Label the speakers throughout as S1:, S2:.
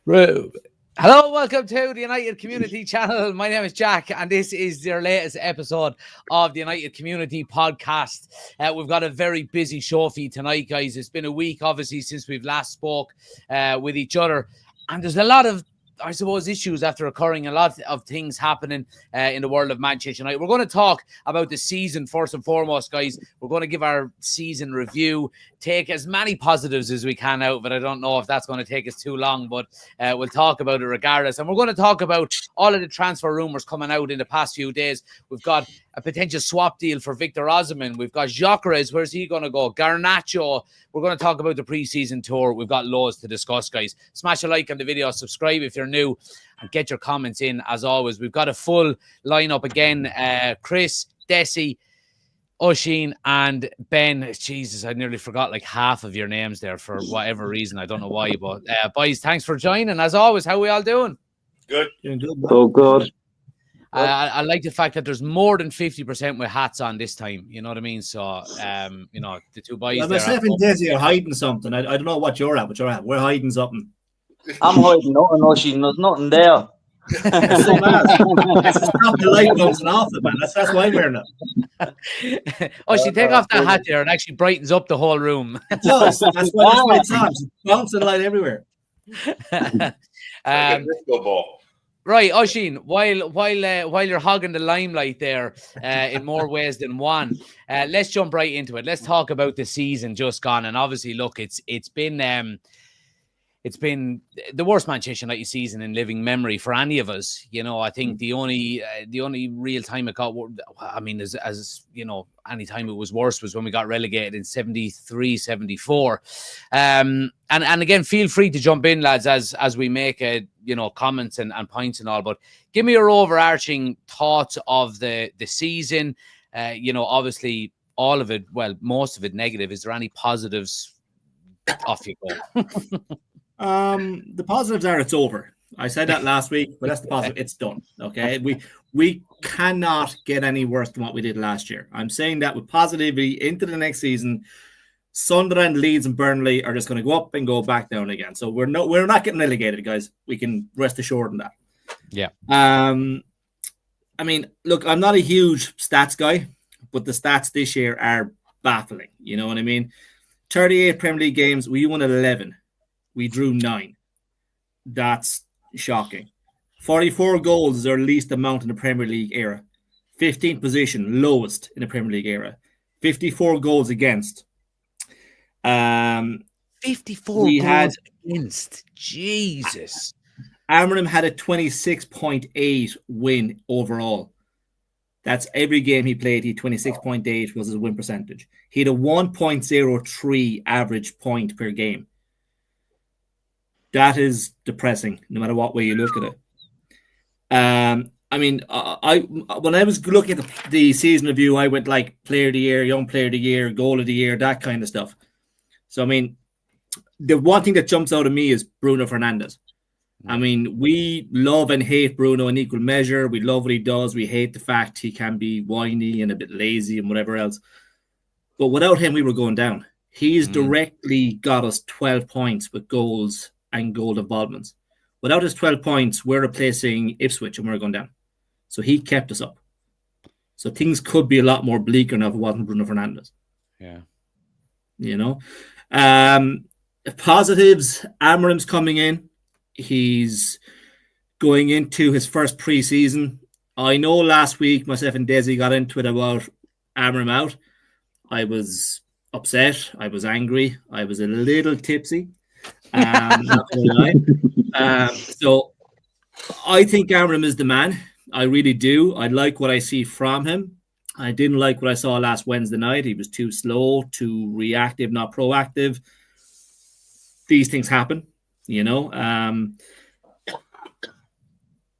S1: Hello, welcome to the United Community Channel. My name is Jack, and this is your latest episode of the United Community Podcast. We've got a very busy show for you tonight, guys. It's been a week, obviously, since we've last spoke with each other, and there's a lot of, I suppose, issues after occurring, a lot of things happening in the world of Manchester United. We're going to talk about the season first and foremost, guys. We're going to give our season review, take as many positives as we can out, but I don't know if that's going to take us too long, but we'll talk about it regardless. And we're going to talk about all of the transfer rumors coming out in the past few days. We've got a potential swap deal for Victor Osimhen. We've got Gyokeres. Where's he going to go? Garnacho. We're going to talk about the preseason tour. We've got loads to discuss, guys. Smash a like on the video, subscribe if you're new, and get your comments in as always. We've got a full lineup again. Chris, Desi, Osimhen, and Ben. Jesus, I nearly forgot like half of your names there for whatever reason. I don't know why, but boys, thanks for joining. As always, how are we all doing?
S2: Good.
S3: Oh, good.
S1: I like the fact that there's more than 50% with hats on this time. You know what I mean? So, the two boys.
S4: Well, myself and Desi are hiding something. I don't know what you're at, but you're at. We're hiding something.
S3: I'm hiding nothing, Osimhen. There's nothing there.
S4: It's so mad. It's stop the light bouncing off it, man. That's why I'm wearing it.
S1: Osimhen, take off that hat there. It actually brightens up the whole room.
S4: It does. That's why it's on. It's bouncing light everywhere.
S1: Right, Osimhen, while you're hogging the limelight there in more ways than one, let's jump right into it. Let's talk about the season just gone. And obviously, look, it's been the worst Manchester United season in living memory for any of us. You know, I think the only real time it got, I mean, as you know, any time it was worse was when we got relegated in 73, 74. And again, feel free to jump in, lads, as we make comments and points and all. But give me your overarching thoughts of the season. Obviously all of it, well, most of it negative. Is there any positives? Off you go.
S4: The positives are it's over. I said that last week, but that's the positive. It's done. Okay. We cannot get any worse than what we did last year. I'm saying that with positivity into the next season. Sunderland, Leeds, and Burnley are just going to go up and go back down again. So we're not getting relegated, guys. We can rest assured on that.
S1: Yeah.
S4: I mean, look, I'm not a huge stats guy, but the stats this year are baffling. You know what I mean? 38 Premier League games, we won 11. We drew 9. That's shocking. 44 goals is our least amount in the Premier League era. 15th position, lowest in the Premier League era. 54 goals against.
S1: 54 goals against. Jesus.
S4: Amorim had a 26.8 win overall. That's every game he played. He 26.8 was his win percentage. He had a 1.03 average point per game. That is depressing, no matter what way you look at it. I mean, when I was looking at the season review, I went like player of the year, young player of the year, goal of the year, that kind of stuff. So, I mean, the one thing that jumps out of me is Bruno Fernandes. I mean, we love and hate Bruno in equal measure. We love what he does. We hate the fact he can be whiny and a bit lazy and whatever else. But without him, we were going down. He's directly got us 12 points with goals and goal involvements. Without his 12 points, we're replacing Ipswich and we're going down. So he kept us up. So things could be a lot more bleaker now if it wasn't Bruno Fernandes.
S1: Yeah.
S4: You know? Positives, Amorim's coming in. He's going into his first preseason. I know last week myself and Desi got into it about Amorim out. I was upset. I was angry. I was a little tipsy. Not gonna lie. So I think Amorim is the man. I really do. I like what I see from him. I didn't like what I saw last Wednesday night. He was too slow, too reactive, not proactive. These things happen. You know,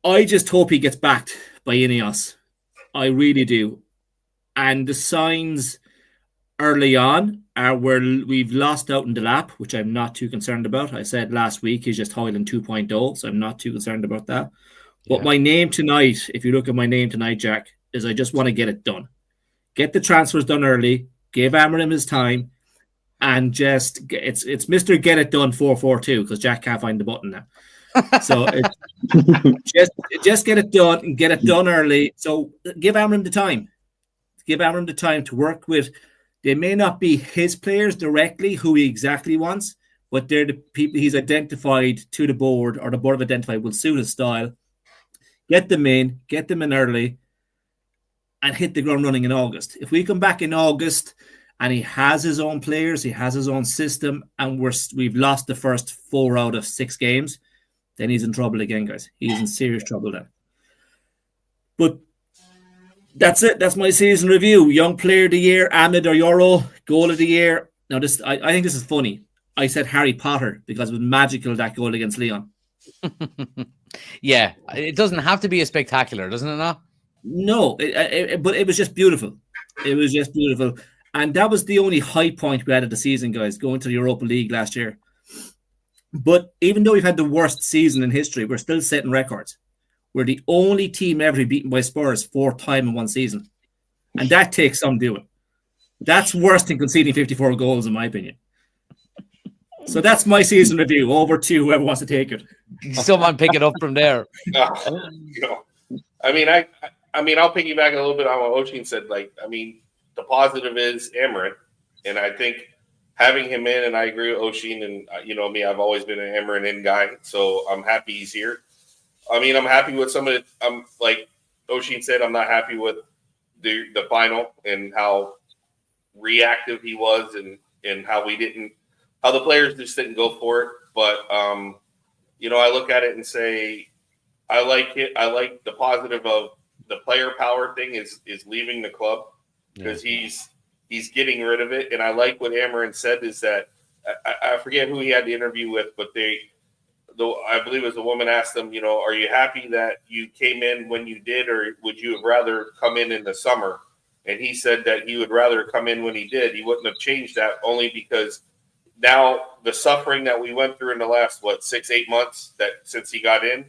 S4: I just hope he gets backed by Ineos. I really do. And the signs early on are where we've lost out in the lap, which I'm not too concerned about. I said last week he's just Hojlund 2.0, so I'm not too concerned about that. But my name tonight, if you look at my name tonight, Jack, is I just want to get it done. Get the transfers done early, give Amorim his time, and just it's Mr. Get It Done 442 because Jack can't find the button now. So just get it done and get it done early. So give Amram the time. Give Amram the time to work with. They may not be his players directly who he exactly wants, but they're the people he's identified to the board, or the board have identified will suit his style. Get them in early, and hit the ground running in August. If we come back in August and he has his own players, he has his own system, and we've lost the first 4 out of 6 games, then he's in trouble again, guys. He's in serious trouble then. But that's it. That's my season review. Young player of the year, Ahmed or Euro, goal of the year. Now, I think this is funny. I said Harry Potter because it was magical, that goal against Leon.
S1: Yeah, it doesn't have to be a spectacular, doesn't it not?
S4: No, but it was just beautiful. It was just beautiful. And that was the only high point we had of the season, guys, going to the Europa League last year. But even though we've had the worst season in history, we're still setting records. We're the only team ever beaten by Spurs 4 times in one season. And that takes some doing. That's worse than conceding 54 goals, in my opinion. So that's my season review. Over to whoever wants to take it.
S1: Someone pick it up from there.
S2: I mean, I'll piggyback a little bit on what Osimhen said. The positive is Amarin, and I think having him in, and I agree with Osimhen, and me, I've always been an Amarin in guy, so I'm happy he's here. I'm happy with some of it. Like Osimhen said, I'm not happy with the final and how reactive he was, and how the players just didn't go for it. But I look at it and say, I like it. I like the positive of the player power thing is leaving the club, because he's getting rid of it. And I like what Amarin said is that I forget who he had the interview with, but I believe it was a woman asked him, are you happy that you came in when you did, or would you have rather come in the summer? And he said that he would rather come in when he did. He wouldn't have changed that, only because now the suffering that we went through in the last 6-8 months that since he got in,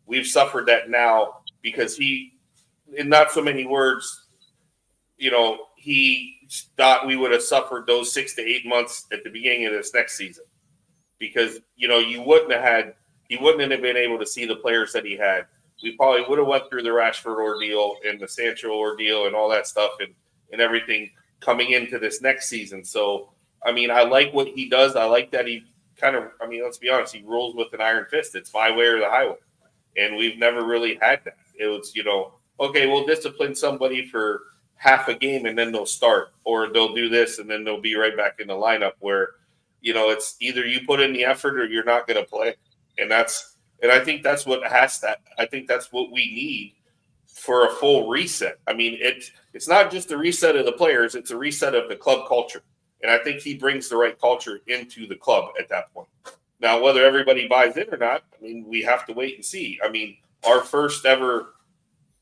S2: we've suffered that now, because he, in not so many words, he thought we would have suffered those 6 to 8 months at the beginning of this next season, because he wouldn't have been able to see the players that he had. We probably would have went through the Rashford ordeal and the Sancho ordeal and all that stuff and everything coming into this next season. So I like what he does. I like that he kind of, let's be honest, he rules with an iron fist. It's my way or the highway. And we've never really had that. It was, okay, we'll discipline somebody for half a game and then they'll start, or they'll do this and then they'll be right back in the lineup, where, it's either you put in the effort or you're not going to play. And I think that's what I think that's what we need for a full reset. It's not just a reset of the players, it's a reset of the club culture. And I think he brings the right culture into the club at that point. Now, whether everybody buys in or not, we have to wait and see. Our first ever,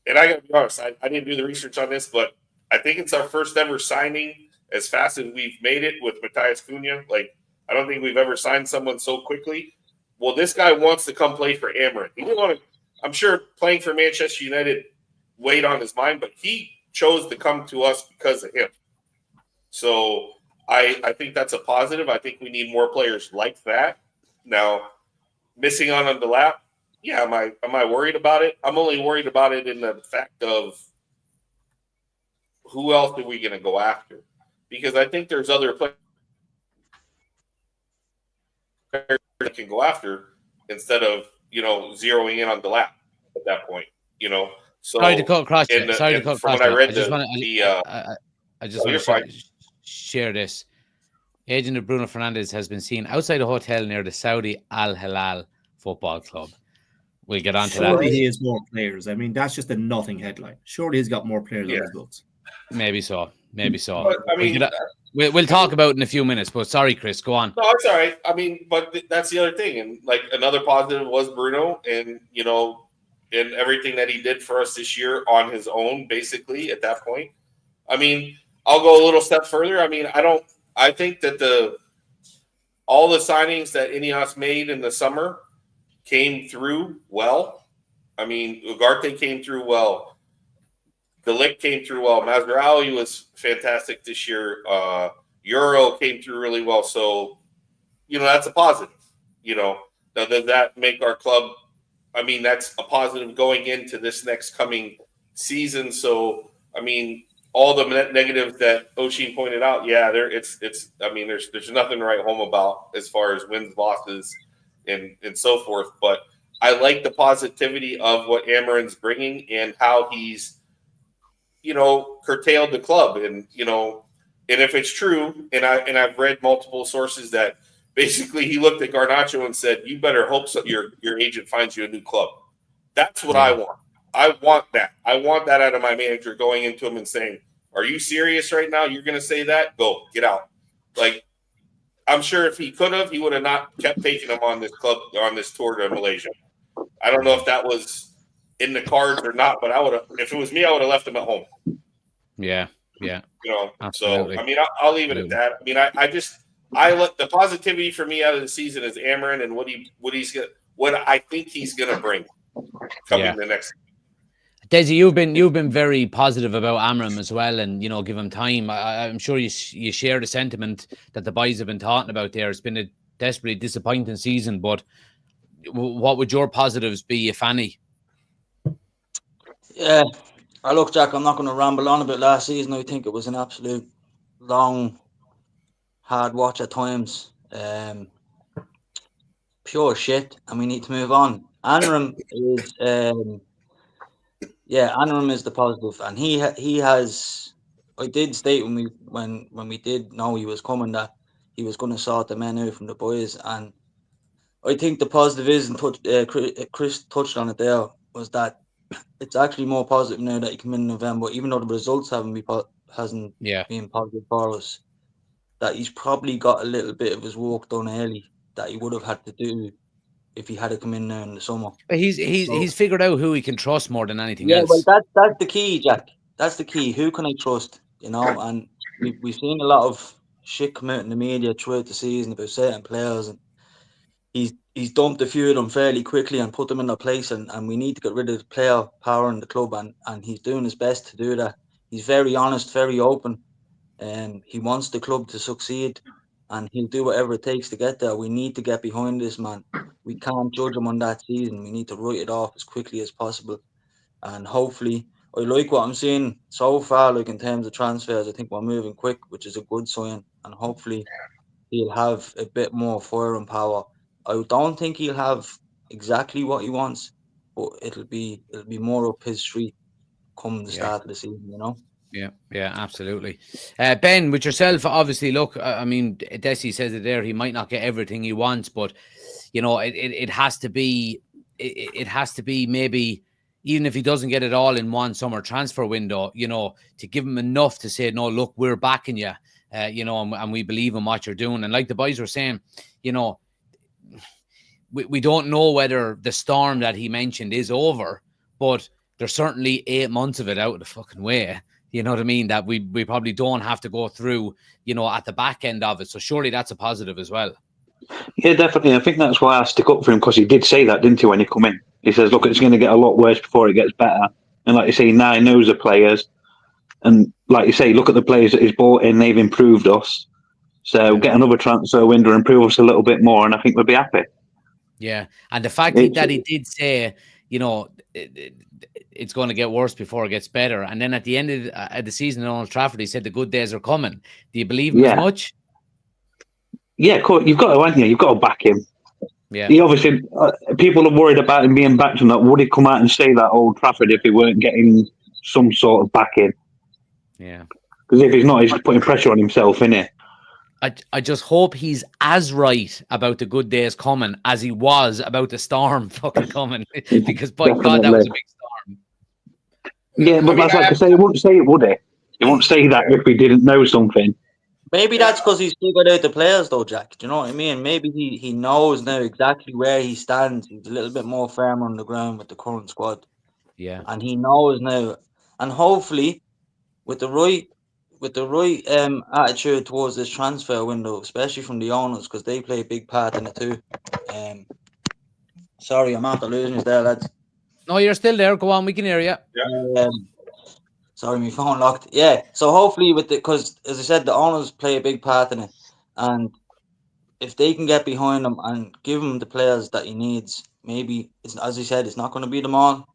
S2: and I got to be honest, I didn't do the research on this, but I think it's our first ever signing as fast as we've made it with Matthias Cunha. I don't think we've ever signed someone so quickly. Well, this guy wants to come play for Amarin. He didn't want to, I'm sure playing for Manchester United weighed on his mind, but he chose to come to us because of him. So I think that's a positive. I think we need more players like that. Now, missing on the lap, yeah, am I worried about it? I'm only worried about it in the fact of who else are we going to go after? Because I think there's other players that can go after instead of, zeroing in on the lap at that point, So
S1: Sorry to cut across you.
S2: I just want to
S1: share this. Agent of Bruno Fernandes has been seen outside a hotel near the Saudi Al Hilal Football Club. We'll get on to that.
S4: Surely he has more players. That's just a nothing headline. Surely he's got more players on his books.
S1: Maybe so.
S2: But,
S1: we'll talk about it in a few minutes. But sorry, Chris, go on.
S2: No, it's all right. But that's the other thing. And another positive was Bruno, and and everything that he did for us this year on his own, basically at that point. I'll go a little step further. I think that all the signings that Ineos made in the summer came through well. Ugarte came through well. De Ligt came through well. Masraoui was fantastic this year. Euro came through really well. So, that's a positive. Now, does that make our club? I mean, that's a positive going into this next coming season. So, I mean, all the negatives that Osimhen pointed out, yeah, it's. I mean, there's nothing to write home about as far as wins, losses, and so forth. But I like the positivity of what Amarin's bringing and how he's, curtailed the club, and and if it's true, and I've read multiple sources that basically he looked at Garnacho and said, "You better hope so your agent finds you a new club." That's what I want. I want that. I want that out of my manager, going into him and saying, "Are you serious right now? You're going to say that? Go, get out." Like, I'm sure if he could have, he would have not kept taking him on this tour to Malaysia. I don't know if that was in the cards or not, but I would have. If it was me, I would have left him at home.
S1: Yeah.
S2: Absolutely. So I mean, I'll leave it at that. I mean, I look, the positivity for me out of the season is Amarin and what I think he's gonna bring coming the next.
S1: Desi, you've been very positive about Amarin as well, and give him time. I'm sure you share the sentiment that the boys have been talking about there. It's been a desperately disappointing season, but what would your positives be, if any?
S3: Yeah, look, Jack, I'm not going to ramble on about last season. I think it was an absolute long, hard watch at times. Pure shit, and we need to move on. Amarin is, Amarin is the positive, and he has. I did state when we did know he was coming that he was going to sort the men out from the boys, and I think the positive is, and Chris touched on it there, was that it's actually more positive now that he came in November, even though the results hasn't been positive for us. That he's probably got a little bit of his work done early that he would have had to do if he had to come in now in the summer.
S1: But he's figured out who he can trust more than anything else.
S3: Yeah, well, that's the key, Jack. That's the key. Who can I trust? And we've seen a lot of shit come out in the media throughout the season about certain players, and he's dumped a few of them fairly quickly and put them in their place, and we need to get rid of the player power in the club, and he's doing his best to do that. He's very honest, very open, and he wants the club to succeed, and he'll do whatever it takes to get there. We need to get behind this man. We can't judge him on that season. We need to write it off as quickly as possible, and hopefully, I like what I'm seeing so far, like in terms of transfers. I think we're moving quick, which is a good sign, and hopefully he'll have a bit more fire and power. I don't think he'll have exactly what he wants, but it'll be more up his street come the start of the season,
S1: Yeah, absolutely. Ben, with yourself, obviously, look, I mean, Desi says it there, he might not get everything he wants, but it has to be maybe, even if he doesn't get it all in one summer transfer window, to give him enough to say, no, look, we're backing you, and we believe in what you're doing. And like the boys were saying, we don't know whether the storm that he mentioned is over, but there's certainly 8 months of it out of the fucking way. You know what I mean? That we probably don't have to go through, at the back end of it. So surely that's a positive as well.
S5: Yeah, definitely. I think that's why I stick up for him, because he did say that, didn't he, when he come in? He says, look, it's going to get a lot worse before it gets better. And like you say, now he knows the players. And like you say, look at the players that he's brought in. They've improved us. So get another transfer window, improve us a little bit more, and I think we'll be happy.
S1: Yeah. And the fact that he did say, it's going to get worse before it gets better. And then at the end of the season in Old Trafford, he said the good days are coming. Do you believe him as much?
S5: Yeah, of course. You've got to, haven't you? You've got to back him.
S1: Yeah.
S5: He obviously, people are worried about him being backed, and that would he come out and say that Old Trafford if he weren't getting some sort of backing?
S1: Yeah.
S5: Because if he's not, he's putting pressure on himself, innit?
S1: I just hope he's as right about the good days coming as he was about the storm fucking coming. Because by God, that was a big storm.
S5: Yeah, but that's like I say, he wouldn't say it, would he? He wouldn't say that if he didn't know something.
S3: Maybe that's because he's figured out the players, though, Jack. Do you know what I mean? Maybe he knows now exactly where he stands. He's a little bit more firm on the ground with the current squad.
S1: Yeah.
S3: And he knows now. And hopefully, with the right attitude towards this transfer window, especially from the owners, because they play a big part in it too. Sorry, I'm after losing you there, lads.
S1: No, you're still there. Go on, we can hear you.
S2: Yeah.
S3: Sorry, my phone locked. Yeah, so hopefully because as I said, the owners play a big part in it, and if they can get behind him and give him the players that he needs, maybe it's, as he said, it's not going to be them all.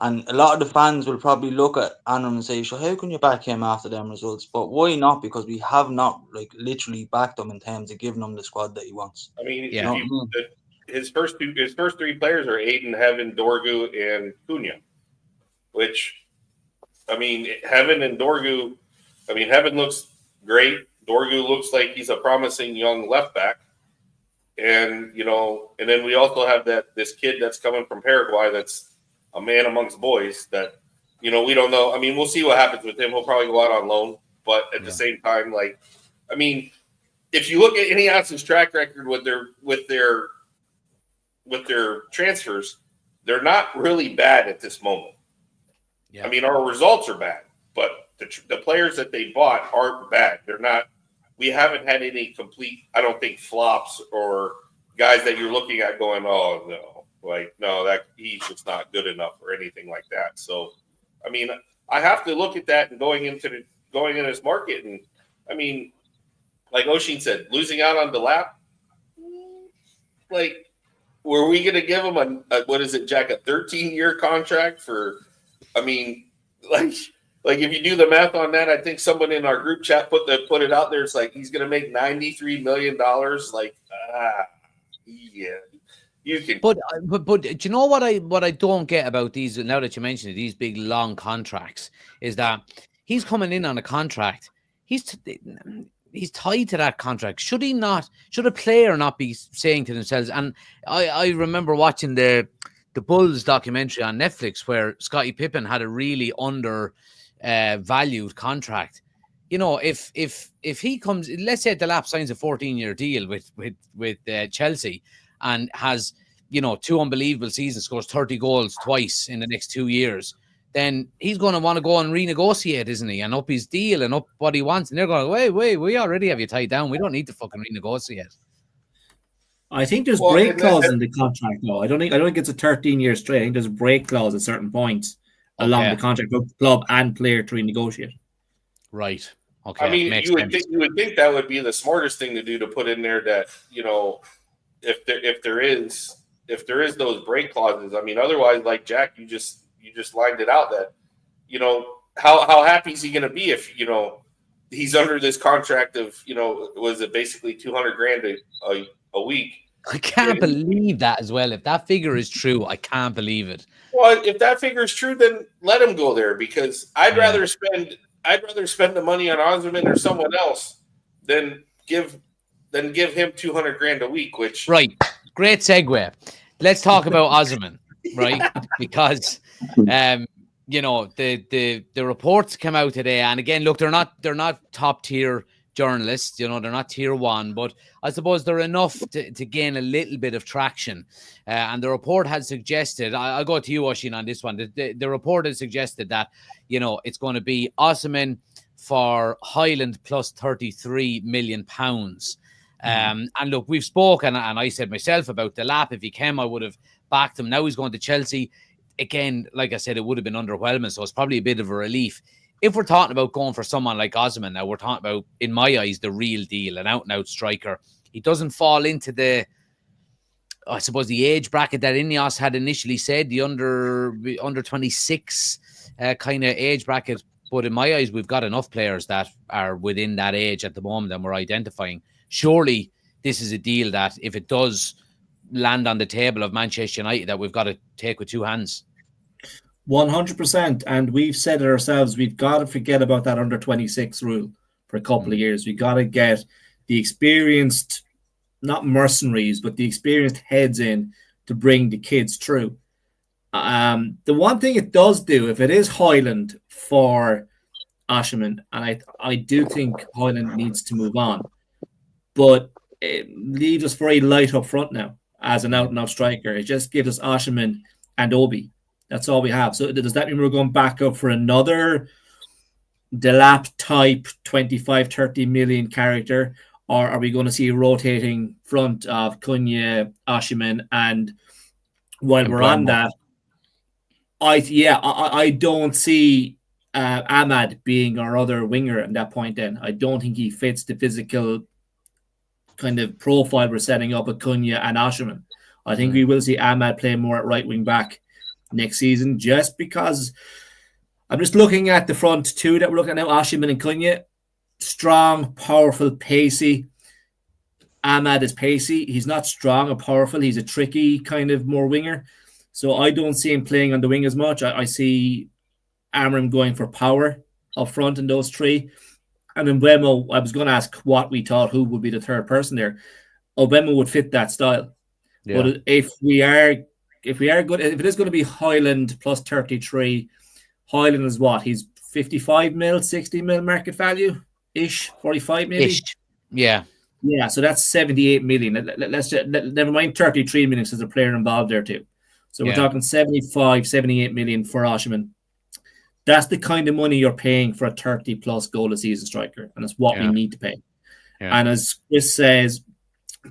S3: And a lot of the fans will probably look at Anram and say, "So how can you back him after them results?" But why not? Because we have not literally backed him in terms of giving him the squad that he wants.
S2: I mean,
S1: Yeah.
S2: his first three players are Aiden, Heaven, Dorgu, and Cunha. Which, I mean, Heaven and Dorgu. I mean, Heaven looks great. Dorgu looks like he's a promising young left back. And and then we also have this kid that's coming from Paraguay that's a man amongst boys that, we don't know. I mean, we'll see what happens with him. He'll probably go out on loan. But at the same time, I mean, if you look at Ineos's track record with their transfers, they're not really bad at this moment. Yeah. I mean, our results are bad, but the players that they bought aren't bad. They're not. We haven't had any complete, I don't think, flops or guys that you're looking at going, oh no, that he's just not good enough or anything like that. So, I mean, I have to look at that and going in this market, and I mean, like Oshin said, losing out on the lap, were we going to give him a what is it, Jack, a 13-year contract for? I mean, like if you do the math on that, I think someone in our group chat put it out there. It's like he's going to make $93 million. Yeah, you can.
S1: But do you know what I don't get about these? Now that you mention it, these big long contracts is that he's coming in on a contract. He's tied to that contract. Should a player not be saying to themselves? And I remember watching the Bulls documentary on Netflix where Scottie Pippen had a really valued contract. If he comes, let's say Delap signs a 14-year deal with Chelsea and has 2 unbelievable seasons, scores 30 goals twice in the next 2 years, then he's going to want to go and renegotiate, isn't he? And up his deal and up what he wants. And they're going, wait, we already have you tied down. We don't need to fucking renegotiate.
S4: I think there's break clause in the contract, though. I don't think it's a 13-year straight. I think there's a break clause at certain points along the contract of the club and player to renegotiate.
S1: Right. Okay.
S2: I mean, you would think that would be the smartest thing to do, to put in there that, if there is those break clauses. I mean, otherwise, like Jack, you just lined it out that, how happy is he going to be if, he's under this contract of, was it basically $200,000 a week?
S1: I can't believe that as well. If that figure is true, I can't believe it.
S2: Well, if that figure is true, then let him go there, because I'd rather spend the money on Osimhen or someone else than give him $200,000 a week. Which
S1: right, great segue. Let's talk about Osimhen, right? Because the reports come out today, and again, look, they're not top tier journalists, they're not tier 1, but I suppose they're enough to gain a little bit of traction. And the report had suggested, I'll go to you, Oshin, on this one. The report had suggested that, it's going to be Osimhen for Hojlund plus £33 million. And look, we've spoken, and I said myself about the lap. If he came, I would have backed him. Now he's going to Chelsea. Again, like I said, it would have been underwhelming, so it's probably a bit of a relief. If we're talking about going for someone like Osimhen, now we're talking about, in my eyes, the real deal, an out-and-out striker. He doesn't fall into the age bracket that Ineos had initially said, the under 26 kind of age bracket. But in my eyes, we've got enough players that are within that age at the moment, and we're identifying. Surely this is a deal that, if it does land on the table of Manchester United, that we've got to take with 2 hands.
S4: 100%, and we've said it ourselves, we've got to forget about that under 26 rule for a couple of years. We've got to get the experienced, not mercenaries, but the experienced heads in to bring the kids through. The one thing it does do, if it is Hojlund for Osimhen, and I do think Hojlund needs to move on, but it leaves us very light up front now as an out-and-out striker. It just gives us Osimhen and Obi. That's all we have. So does that mean we're going back up for another Delap type 25, 30 million character? Or are we going to see a rotating front of Cunha, Osimhen, and while we're on that, I don't see Ahmad being our other winger at that point then. I don't think he fits the physical kind of profile we're setting up with Cunha and Osimhen. I think we will see Ahmad play more at right wing back next season, just because I'm just looking at the front two that we're looking at now, Osimhen and Cunha. Strong, powerful, pacey. Ahmad is pacey. He's not strong or powerful. He's a tricky kind of more winger. So I don't see him playing on the wing as much. I see Amram going for power up front in those three. And then Mbeumo, I was going to ask what we thought who would be the third person there. Mbeumo would fit that style. Yeah. But if it is going to be Hojlund plus 33, Hojlund is what? He's 55 mil, 60 mil market value ish, 45 maybe. Ish.
S1: Yeah.
S4: Yeah, so that's 78 million. Never mind 33 million, because there's a player involved there too. So we're talking 75, 78 million for Osimhen. That's the kind of money you're paying for a 30 plus goal a season striker, and it's what we need to pay. Yeah. And as Chris says,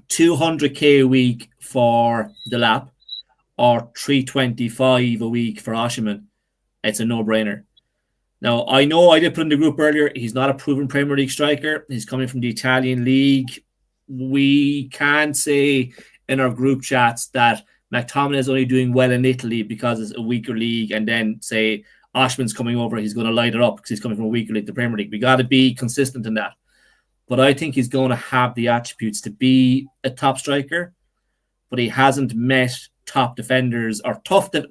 S4: 200k a week for the lap or 325 a week for Osimhen. It's a no-brainer. Now, I know I did put in the group earlier, he's not a proven Premier League striker. He's coming from the Italian league. We can say in our group chats that McTominay is only doing well in Italy because it's a weaker league, and then say Osimhen's coming over, he's going to light it up because he's coming from a weaker league, the Premier League. We got to be consistent in that. But I think he's going to have the attributes to be a top striker, but he hasn't met top defenders, or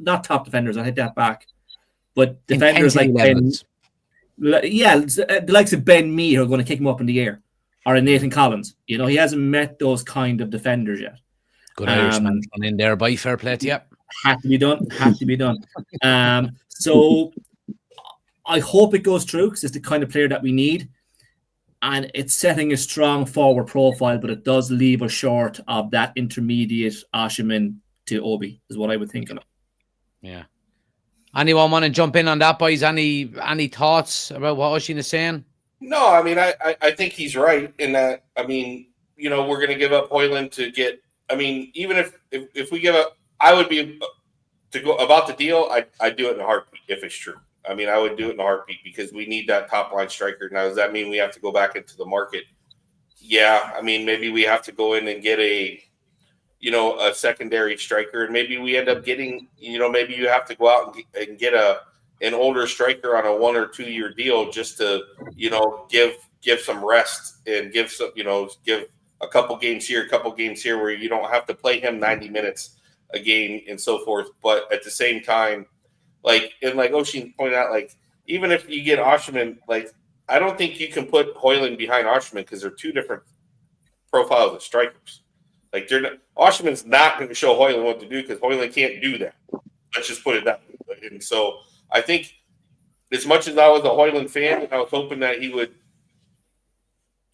S4: not top defenders, I hit that back. But defenders like levels. The likes of Ben Mee are going to kick him up in the air, or a Nathan Collins. You know, he hasn't met those kind of defenders yet.
S1: Good Irishman in there by fair play. Yep,
S4: had to be done. So I hope it goes through, because it's the kind of player that we need, and it's setting a strong forward profile, but it does leave us short of that intermediate Osimhen to Obi, is what I would think of.
S1: Yeah. Anyone want to jump in on that, boys? Any thoughts about what Oisín is saying?
S2: No, I mean, I think he's right in that. I mean, you know, we're going to give up Hojlund to get. I mean, even if we give up, I would be to go about the deal. I'd do it in a heartbeat if it's true. I mean, I would do it in a heartbeat, because we need that top line striker. Now, does that mean we have to go back into the market? Yeah, I mean, maybe we have to go in and get a secondary striker, and maybe we end up getting, maybe you have to go out and get an older striker on a 1 or 2 year deal just to, give some rest and give some, give a couple games here, where you don't have to play him 90 minutes a game and so forth. But at the same time, like Oisín pointed out, like, even if you get Osimhen, like, I don't think you can put Hojlund behind Osimhen, because they're two different profiles of strikers. Like, Osimhen's not going to show Hojlund what to do, because Hojlund can't do that. Let's just put it that way. And so I think, as much as I was a Hojlund fan and I was hoping that he would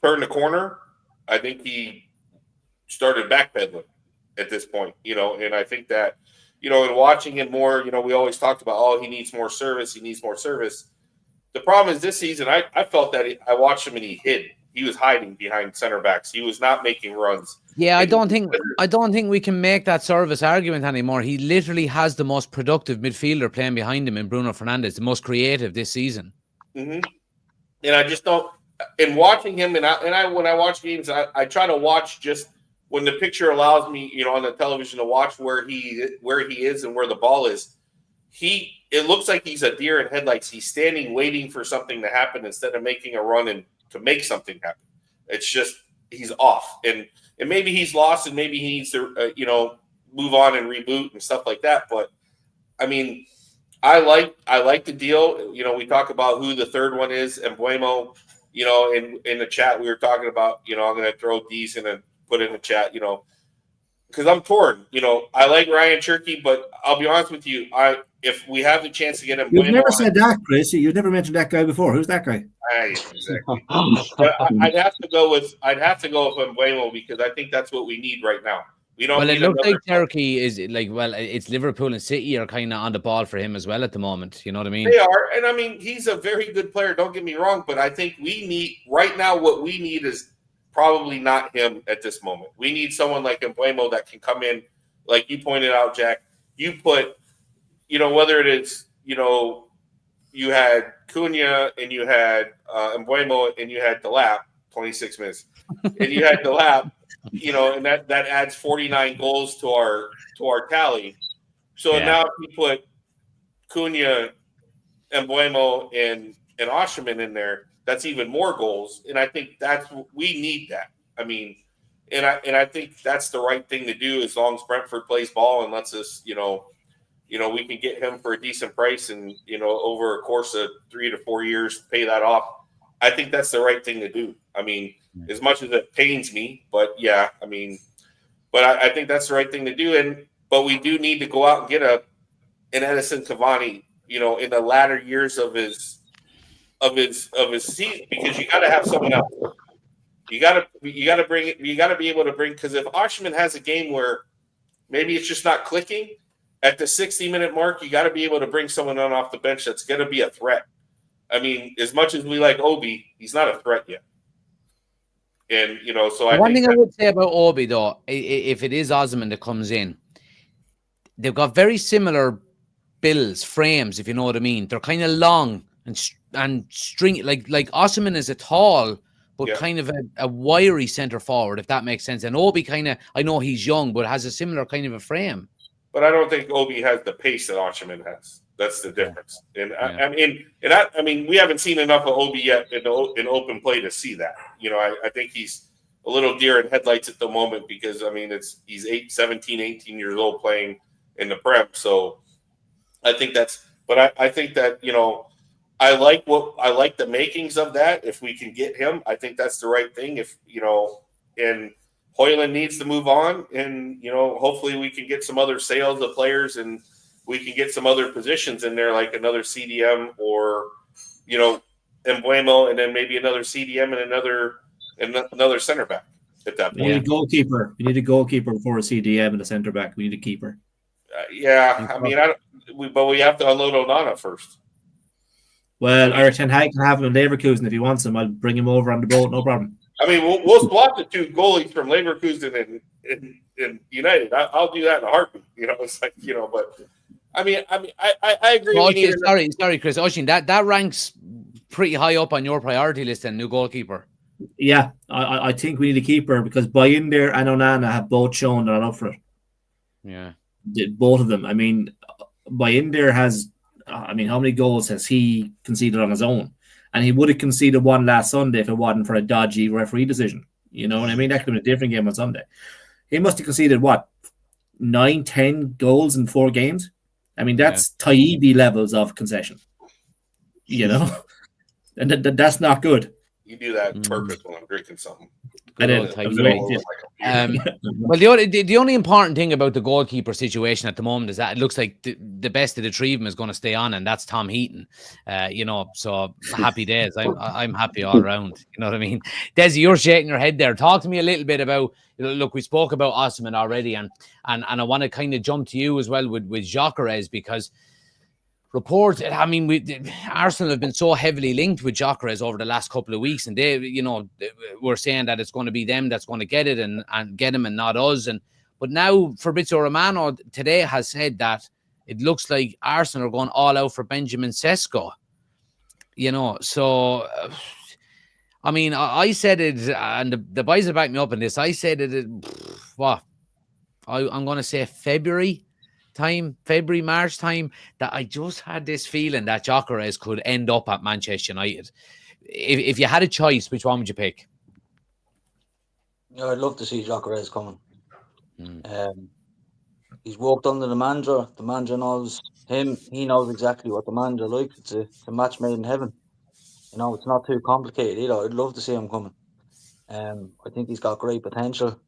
S2: turn the corner, I think he started backpedaling at this point, and I think that, in watching him more, we always talked about, he needs more service. The problem is this season, I felt that I watched him and he hid. He was hiding behind center backs. He was not making runs.
S1: Yeah, I don't think we can make that service argument anymore. He literally has the most productive midfielder playing behind him in Bruno Fernandes, the most creative this season.
S2: Mm-hmm. And I just don't. In watching him, when I watch games, I try to watch just when the picture allows me, on the television, to watch where he is and where the ball is. It looks like he's a deer in headlights. He's standing waiting for something to happen instead of making a run and to make something happen. It's just he's off, and maybe he's lost, and maybe he needs to move on and reboot and stuff like that. But I mean, I like the deal. We talk about who the third one is, and Mbeumo. In the chat we were talking about. I'm going to throw these in and put in the chat. Because I'm torn. I like Ryan Cherky, but I'll be honest with you. If we have the chance to get him,
S4: you've never said that, Chris. You've never mentioned that guy before. Who's that guy?
S2: Exactly. I'd have to go with Mbeumo, because I think that's what we need right now. We don't.
S1: Well, it looks like Turkey is it's Liverpool and City are kind of on the ball for him as well at the moment. You know what I mean?
S2: They are, and I mean, he's a very good player. Don't get me wrong, but I think we need right now. What we need is probably not him at this moment. We need someone like Mbeumo that can come in, like you pointed out, Jack. You put, whether it is, you had Cunha and you had Mbeumo and you had Delap, 26 minutes, and you had Delap. you know, and that adds 49 goals to our tally. So now if we put Cunha, Embuemo, and Osimhen in there, that's even more goals. And I think we need that. I mean, and I think that's the right thing to do as long as Brentford plays ball and lets us, you know, we can get him for a decent price and, you know, over a course of 3 to 4 years, pay that off. I think that's the right thing to do. I mean, as much as it pains me, but yeah, I mean, but I think that's the right thing to do. But we do need to go out and get an Edison Cavani, you know, in the latter years of his season, because you got to have someone else. You got to be able to bring, because if Osimhen has a game where maybe it's just not clicking at the 60-minute mark, you got to be able to bring someone on off the bench that's going to be a threat. I mean, as much as we like Obi, he's not a threat yet. And, you know, so
S1: one thing I would say about Obi, though, if it is Osimhen that comes in, they've got very similar builds, frames, if you know what I mean. They're kind of long and stringy. Like Osimhen is a tall, but kind of a wiry centre forward, if that makes sense. And Obi kind of, I know he's young, but has a similar kind of a frame.
S2: But I don't think Obi has the pace that Osimhen has. That's the difference. And I mean, we haven't seen enough of Obi yet in open play to see that. You know, I think he's a little deer in headlights at the moment because, I mean, he's 17, 18 years old playing in the Prem. So I think I think that, you know, I like the makings of that. If we can get him, I think that's the right thing. If, you know, and Hojlund needs to move on, and, you know, hopefully we can get some other sales of players and we can get some other positions in there, like another CDM or, you know, Embuemo, and then maybe another CDM and another center back at that point.
S4: We need a goalkeeper. We need a goalkeeper before a CDM and a center back. We need a keeper.
S2: I mean, but we have to unload Onana first.
S4: Well, Eric Ten Hag can have him in Leverkusen if he wants him. I'll bring him over on the boat, no problem.
S2: I mean, we'll swap the two goalies from Leverkusen and United. I'll do that in a heartbeat. You know, it's like, you know, but I mean, I agree.
S1: Well, sorry, Chris. Oisín, that ranks pretty high up on your priority list and new goalkeeper.
S4: Yeah, I think we need a keeper because Bayindir and Onana have both shown they're not up for it.
S1: Yeah.
S4: Both of them. I mean, Bayindir has, how many goals has he conceded on his own? And he would have conceded one last Sunday if it wasn't for a dodgy referee decision. You know what I mean? That could have been a different game on Sunday. He must have conceded, 9-10 goals in 4 games? I mean, that's Taibbi levels of concession. You know? And that's not good.
S2: You do that on purpose when I'm drinking something.
S1: Well, the only important thing about the goalkeeper situation at the moment is that it looks like the best of the three of them is going to stay on, and that's Tom Heaton. You know, so happy days. I'm happy all around. You know what I mean? Desi, you're shaking your head there. Talk to me a little bit about. Look, we spoke about Osimhen already, and I want to kind of jump to you as well with Gyokeres, because reports, I mean, Arsenal have been so heavily linked with Gyokeres over the last couple of weeks, and they, you know, were saying that it's going to be them that's going to get it and get him and not us. But now Fabrizio Romano today has said that it looks like Arsenal are going all out for Benjamin Sesko. You know, so I mean, I said it, and the boys have backed me up in this. I said it. I'm going to say February, March time, that I just had this feeling that Gyokeres could end up at Manchester United. If you had a choice, which one would you pick?
S3: Yeah, I'd love to see Gyokeres coming. He's worked under the manager. The manager knows him. He knows exactly what the manager likes. It's a match made in heaven. You know, it's not too complicated either. I'd love to see him coming. I think he's got great potential.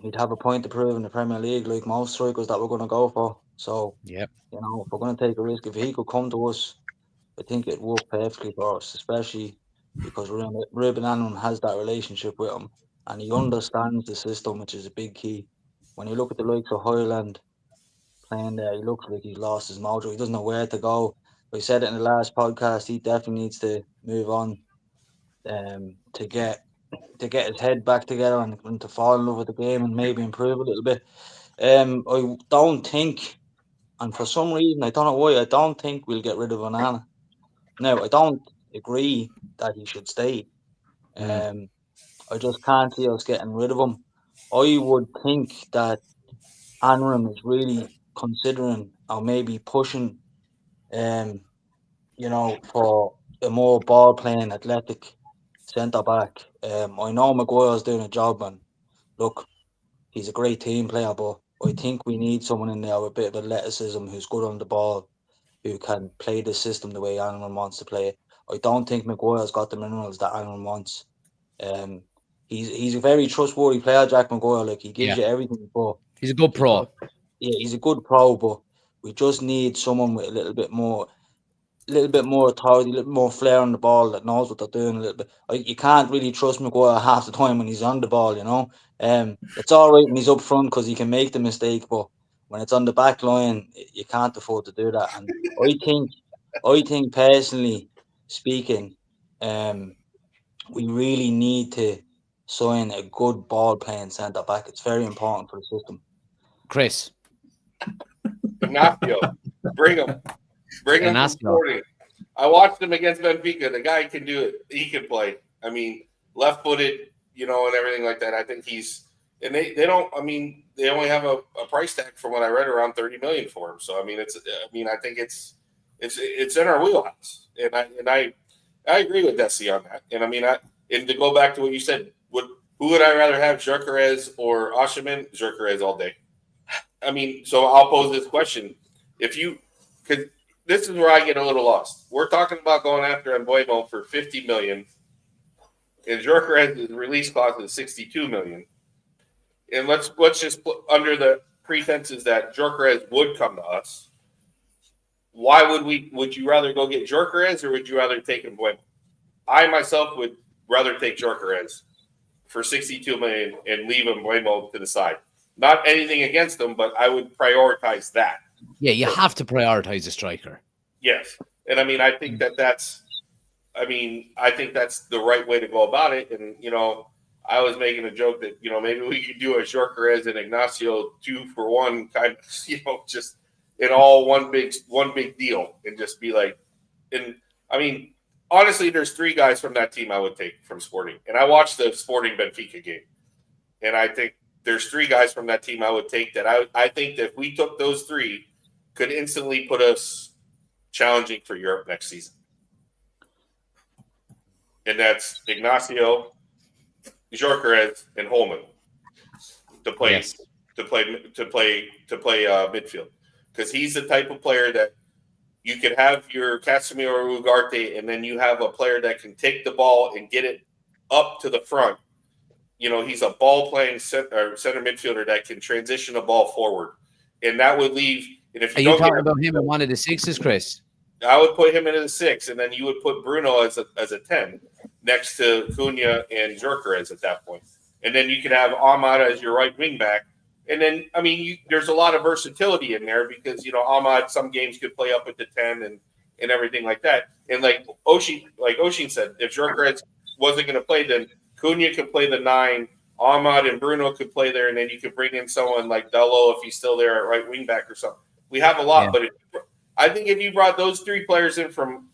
S3: He'd have a point to prove in the Premier League, like most strikers that we're going to go for. So, you know, if we're going to take a risk, if he could come to us, I think it'd work perfectly for us, especially because Ruben Amorim has that relationship with him, and he understands the system, which is a big key. When you look at the likes of Hojlund playing there, he looks like he's lost his mojo. He doesn't know where to go. I said it in the last podcast, he definitely needs to move on to get his head back together and to fall in love with the game and maybe improve a little bit. I don't think, and for some reason, I don't know why, I don't think we'll get rid of Onana. Now, I don't agree that he should stay. I just can't see us getting rid of him. I would think that Anram is really considering or maybe pushing, for a more ball playing, athletic centre back. I know Maguire's doing a job, and look, he's a great team player, but I think we need someone in there with a bit of athleticism who's good on the ball, who can play the system the way Aaron wants to play it. I don't think Maguire's got the minerals that Aaron wants. He's a very trustworthy player, Jack Maguire. Like, he gives you everything, but
S1: He's a good pro.
S3: he's a good pro, but we just need someone with a little bit more authority, a little more flair on the ball, that knows what they're doing a little bit. You can't really trust Maguire half the time when he's on the ball, It's all right when he's up front because he can make the mistake, but when it's on the back line, you can't afford to do that. And I think personally speaking, we really need to sign a good ball playing centre back. It's very important for the system.
S1: Chris.
S2: Ignacio, bring him. Bring him from Sporting. I watched him against Benfica. The guy can do it. He can play. I mean, left-footed, and everything like that. I think he's – and they don't – I mean, they only have a price tag from what I read around $30 million for him. So, I mean, I think it's in our wheelhouse. And I agree with Desi on that. And, I mean, and to go back to what you said, who would I rather have, Gyokeres or Osimhen? Gyokeres all day. I mean, so I'll pose this question. If you – because this is where I get a little lost. We're talking about going after Mbuemo for $50 million, and Gyokeres' release clause is $62 million. And let's just put under the pretenses that Gyokeres would come to us. Why would you rather go get Gyokeres, or would you rather take Mbuemo? I myself would rather take Gyokeres for $62 million and leave Mbuemo to the side. Not anything against them, but I would prioritize that.
S1: Yeah, you have to prioritize a striker.
S2: Yes. And I mean, I think that's the right way to go about it. And, I was making a joke that, maybe we could do a Gyokeres and Ignacio 2-for-1 kind of, just in all one big deal, and just be like, and I mean, honestly, there's 3 guys from that team I would take from Sporting. And I watched the Sporting Benfica game, and I think there's 3 guys from that team I would take that I think that if we took those 3, could instantly put us challenging for Europe next season. And that's Ignacio, Gyokeres, and Hojlund to play midfield. Because he's the type of player that you could have your Casemiro or Ugarte, and then you have a player that can take the ball and get it up to the front. He's a ball-playing center midfielder that can transition the ball forward. And that would leave –
S1: Are you talking about him in one of the 6s, Chris?
S2: I would put him into the 6, and then you would put Bruno as a 10 next to Cunha and Gyokeres at that point. And then you could have Ahmad as your right wing back. And then, I mean, there's a lot of versatility in there because, Ahmad some games could play up at the 10 and everything like that. And like Oshin said, if Gyokeres wasn't going to play, then Cunha could play the 9, Ahmad and Bruno could play there, and then you could bring in someone like Dello if he's still there at right wing back or something. We have a lot, but I think if you brought those 3 players in from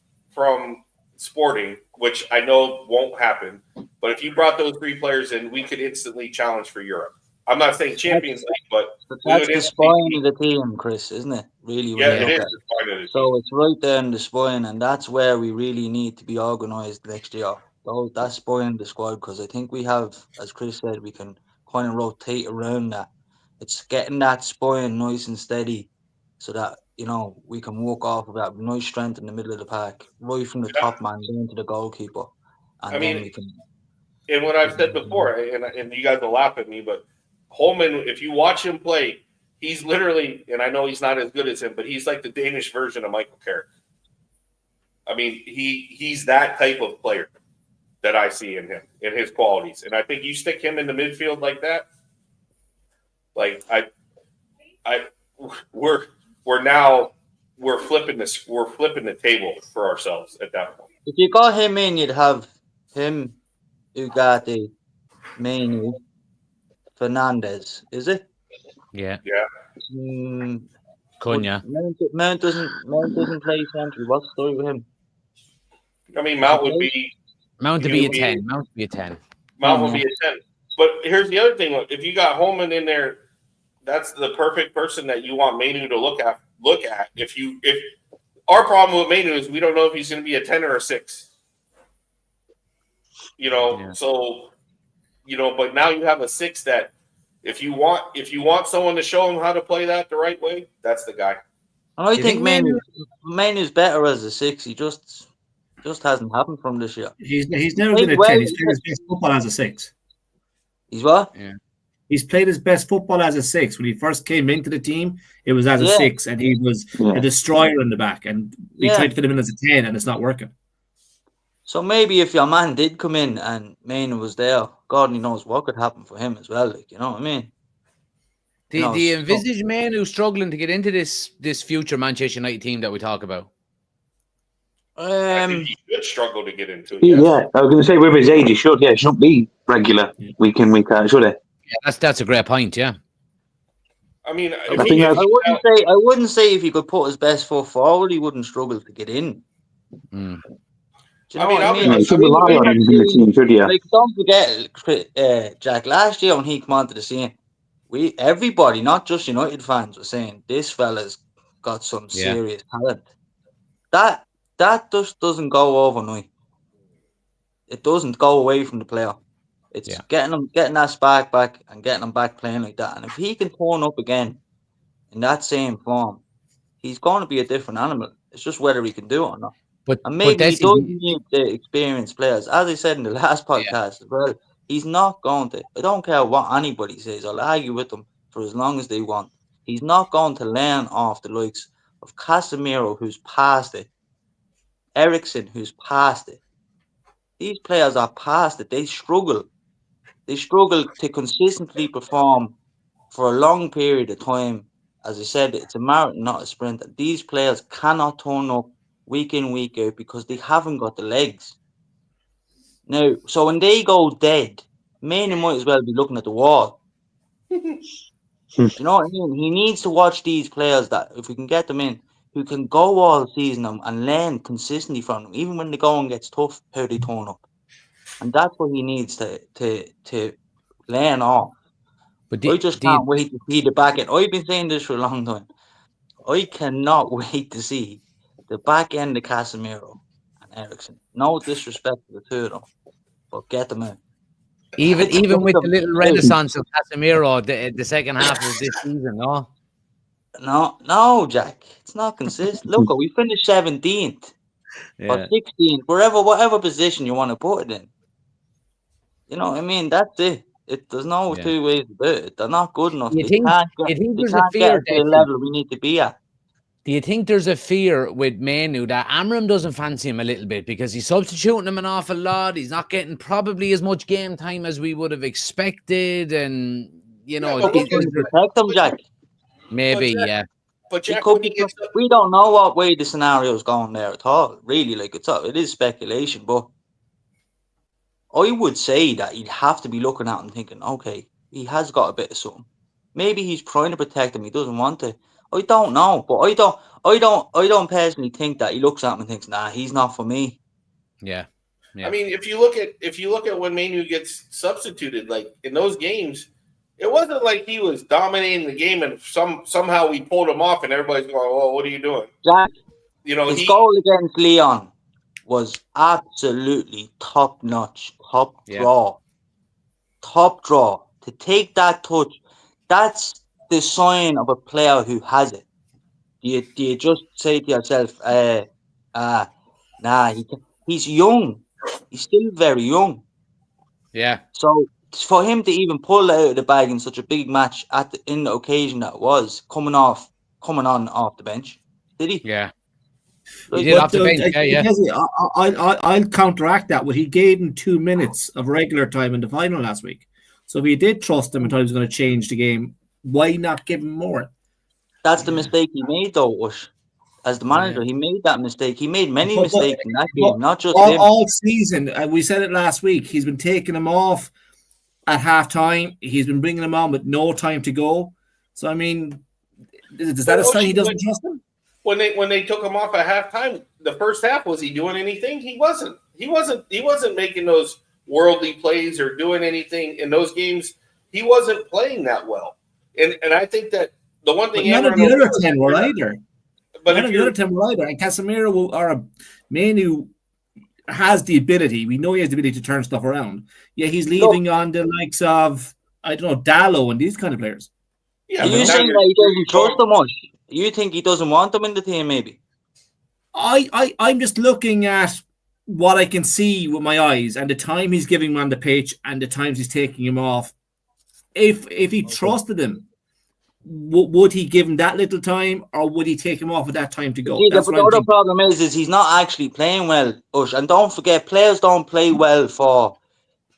S2: Sporting, which I know won't happen, but if you brought those 3 players in, we could instantly challenge for Europe. I'm not saying Champions League, but
S3: that's the spine of the team, Chris, isn't it? Really,
S2: yeah, it is the spine of the team.
S3: So it's right there in the spine, and that's where we really need to be organised next year. That spine of the squad, because I think we have, as Chris said, we can kind of rotate around that. It's getting that spine nice and steady, so that we can walk off of that nice strength in the middle of the pack, right from the top man down to the goalkeeper, and then we can.
S2: And what I've said before, and you guys will laugh at me, but Holman, if you watch him play, he's literally, and I know he's not as good as him, but he's like the Danish version of Michael Carrick. I mean, he's that type of player that I see in him, in his qualities. And I think you stick him in the midfield like that, like we're flipping the table for ourselves at that point.
S3: If you got him in, you'd have him, Ugarte, Mainu, Fernandez, is it?
S1: Yeah.
S3: Cunha. Mount doesn't play central. What's the story with him?
S2: I mean, Mount would be
S1: a 10. Mount would be a 10.
S2: Mount will be a 10. But here's the other thing: if you got Holman in there, that's the perfect person that you want Mainu to look at. If our problem with Mainu is we don't know if he's going to be a 10 or a 6. So but now you have a 6 that if you want someone to show him how to play that the right way, that's the guy.
S3: I think Mainu's better as a 6. He just hasn't happened from this year.
S4: He's never been a 10. He's played his best football as a 6.
S3: He's what?
S1: Yeah.
S4: He's played his best football as a 6. When he first came into the team, it was as a 6, and he was a destroyer in the back. And we tried to fit him in as a 10, and it's not working.
S3: So maybe if your man did come in and Mainu was there, God only knows what could happen for him as well. Like, you know what I mean?
S1: Do you envisage Mainu struggling to get into this future Manchester United team that we talk about?
S2: I think he should struggle to get into it.
S5: Yeah, I was going to say with his age, he should. Yeah, he shouldn't be regular week in, week out, should he?
S1: Yeah, that's a great point. Yeah.
S2: I mean,
S3: I wouldn't say if he could put his best foot forward, he wouldn't struggle to get in.
S1: Mm.
S3: Do you know what I mean?
S5: You should rely on him in the team, should you?
S3: Like, don't forget, Jack, last year when he came onto the scene, everybody, not just United fans, were saying this fella's got some serious talent. That just doesn't go overnight. It doesn't go away from the player. It's getting that spark back and getting him back playing like that. And if he can turn up again in that same form, he's going to be a different animal. It's just whether he can do it or not. And maybe he doesn't need the experienced players. As I said in the last podcast as well, he's not going to. I don't care what anybody says. I'll argue with them for as long as they want. He's not going to learn off the likes of Casemiro, who's past it, Eriksen, who's past it. These players are past it. They struggle. They struggle to consistently perform for a long period of time. As I said, it's a marathon, not a sprint. These players cannot turn up week in, week out because they haven't got the legs. Now, so when they go dead, Mainu might as well be looking at the wall. You know what I mean? He needs to watch these players that, if we can get them in, who can go all season and learn consistently from them, even when the going gets tough, how they turn up. And that's what he needs to learn off. But I just can't wait to see the back end. I've been saying this for a long time. I cannot wait to see the back end of Casemiro and Eriksen. No disrespect to the two of them, but get them out.
S1: Even with the little renaissance of Casemiro, the second half of this season, no?
S3: No, Jack. It's not consistent. Look, we finished 17th or 16th, whatever position you want to put it in. You know what I mean? That's it. There's no two ways about it. They're not good enough.
S1: They can't get
S3: to the level we need to be at.
S1: Do you think there's a fear with Mainu that Amram doesn't fancy him a little bit because he's substituting him an awful lot? He's not getting probably as much game time as we would have expected, and
S3: he's going to protect him, Jack.
S1: Maybe,
S2: But Jack,
S3: we don't know what way the scenario is going there at all. Really, it is speculation, but I would say that he'd have to be looking at him thinking, okay, he has got a bit of something. Maybe he's trying to protect him. He doesn't want to. I don't know, but I don't personally think that he looks at him and thinks, nah, he's not for me.
S1: Yeah.
S2: I mean, if you look at when Mainu gets substituted, like in those games, it wasn't like he was dominating the game and somehow we pulled him off and everybody's going, "Oh, what are you doing?"
S3: Jack, his goal against Leon was absolutely top notch, top draw. To take that touch, that's the sign of a player who has it. Do you just say to yourself, he's young. He's still very young.
S1: Yeah.
S3: So for him to even pull out of the bag in such a big match in the occasion that it was, coming on off the bench, did he?
S1: Yeah. He did off the bench,
S4: I'll counteract that. He gave him 2 minutes of regular time in the final last week. So if he did trust him and thought he was going to change the game, why not give him more?
S3: That's the mistake he made, though, Ush. As the manager, he made that mistake. He made many mistakes in that game, not just him.
S4: All season, we said it last week, he's been taking him off at half-time. He's been bringing him on with no time to go. So, I mean, is that a sign he doesn't trust him?
S2: When they took him off at halftime, the first half, was he doing anything? He wasn't. He wasn't making those worldly plays or doing anything in those games. He wasn't playing that well. And I think that the one thing
S4: none of the other 10 were either. But none of the other 10 were either. And Casemiro or a man who has the ability. We know he has the ability to turn stuff around. Yeah, he's leaving on the likes of, I don't know, Dallo and these kind of players.
S3: Yeah, are you saying that he doesn't trust them much? You think he doesn't want them in the team, maybe?
S4: I'm just looking at what I can see with my eyes and the time he's giving him on the pitch and the times he's taking him off. If he trusted him, would he give him that little time, or would he take him off at that time to go?
S3: But the other problem is he's not actually playing well, Ush. And don't forget, players don't play well for,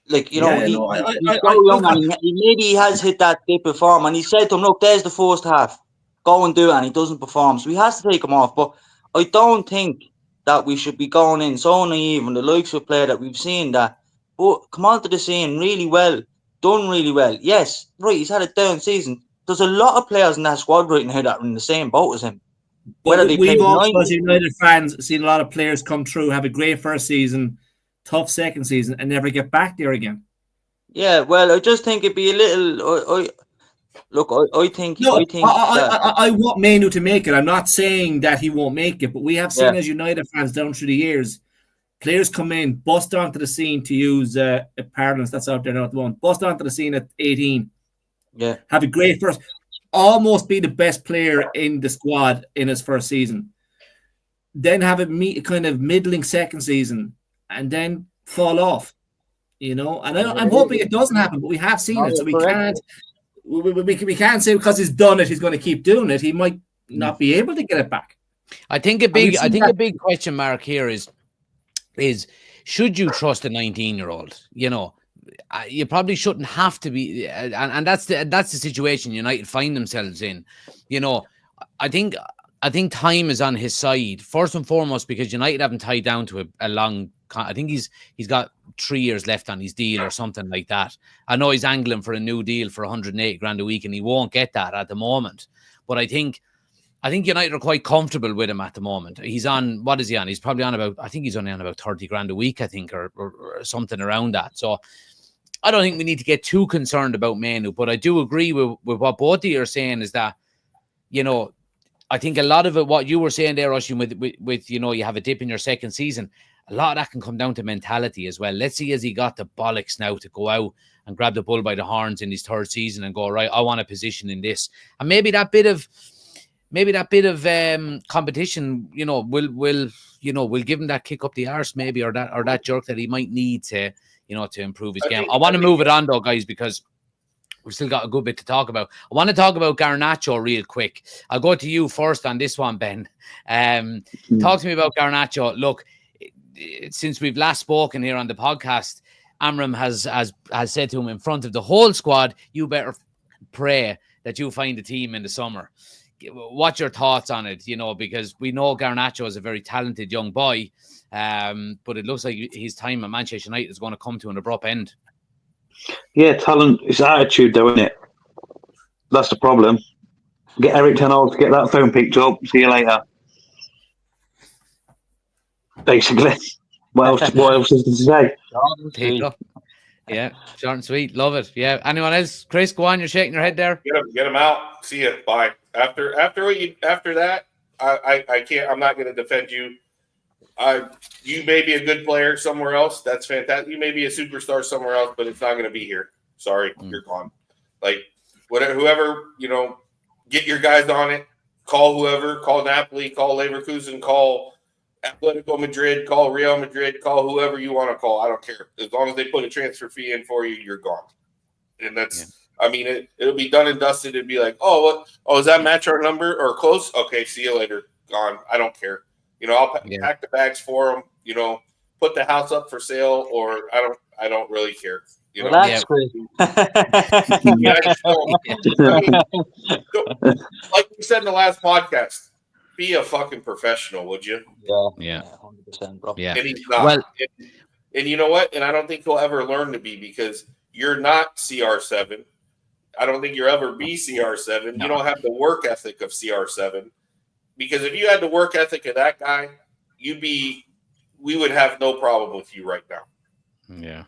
S3: like, he's so young, and maybe he has hit that dip of form, and he said to him, look, there's the first half, go and do it, and he doesn't perform, so he has to take him off. But I don't think that we should be going in so naive, and the likes of player that we've seen that come onto the scene really well, done really well. Yes, right, he's had a down season. There's a lot of players in that squad right now that are in the same boat as him.
S4: But we've also, as United fans, seen a lot of players come through, have a great first season, tough second season, and never get back there again.
S3: Yeah, well, I just think it'd be a little. I think.
S4: I want Manu to make it. I'm not saying that he won't make it, but we have seen as United fans down through the years, players come in, bust onto the scene, to use a parlance that's out there now at the moment, bust onto the scene at 18.
S3: Yeah,
S4: have a great first, almost be the best player in the squad in his first season, then have a kind of middling second season, and then fall off. And I'm hoping it doesn't happen, but we have seen it, so we can't. We can't say because he's done it, he's going to keep doing it. He might not be able to get it back.
S1: I think a big question mark here is should you trust a 19-year-old? You probably shouldn't have to be, and that's the situation United find themselves in. I think time is on his side first and foremost, because United haven't tied down to a long. I think he's got 3 years left on his deal or something like that. I know he's angling for a new deal for 180 grand a week, and he won't get that at the moment. But I think United are quite comfortable with him at the moment. He's on, what is he on? He's probably on about, I think he's only on about 30 grand a week, I think, or something around that. So I don't think we need to get too concerned about Manu, but I do agree with what both of you are saying, is that, I think a lot of it, what you were saying there, Osimhen, with you have a dip in your second season, a lot of that can come down to mentality as well. Let's see, has he got the bollocks now to go out and grab the bull by the horns in his third season and go, right, I want a position in this. And maybe that bit of competition, will give him that kick up the arse, maybe, or that jerk that he might need to improve his game. I want to move it on though, guys, because we've still got a good bit to talk about. I want to talk about Garnacho real quick. I'll go to you first on this one, Ben. Talk to me about Garnacho. Look, since we've last spoken here on the podcast, Amram has said to him in front of the whole squad, you better pray that you find a team in the summer. What's your thoughts on it? Because we know Garnacho is a very talented young boy, but it looks like his time at Manchester United is going to come to an abrupt end.
S5: Yeah, talent is attitude, though, isn't it? That's the problem. Get Eric Ten Hag to get that phone picked up. See you later. Basically, what else is to say?
S2: Yeah,
S1: short and sweet. Love it. Yeah. Anyone else? Chris, go on. You're shaking your head there.
S2: Get him out. See you. Bye. After that, I can't. I'm not going to defend you. You may be a good player somewhere else. That's fantastic. You may be a superstar somewhere else, but it's not going to be here. Sorry, you're gone. Like whoever, get your guys on it. Call whoever. Call Napoli. Call Leverkusen. Call Atletico Madrid. Call Real Madrid. Call whoever you want to call. I don't care. As long as they put a transfer fee in for you, you're gone. And that's. Yeah. I mean, it'll be done and dusted. It'd be like, oh, what? Oh, is that match our number or close? Okay, see you later. Gone. I don't care. I'll pack the bags for them. Put the house up for sale, or I don't really care.
S3: That's great.
S2: Like we said in the last podcast, be a fucking professional, would you?
S1: Yeah.
S3: 100%, bro.
S1: Yeah.
S2: And he's not.
S1: Well,
S2: and you know what? And I don't think he'll ever learn to be, because you're not CR7. I don't think you'll ever be CR7. No. You don't have the work ethic of CR7. Because if you had the work ethic of that guy, we would have no problem with you right now.
S1: Yeah.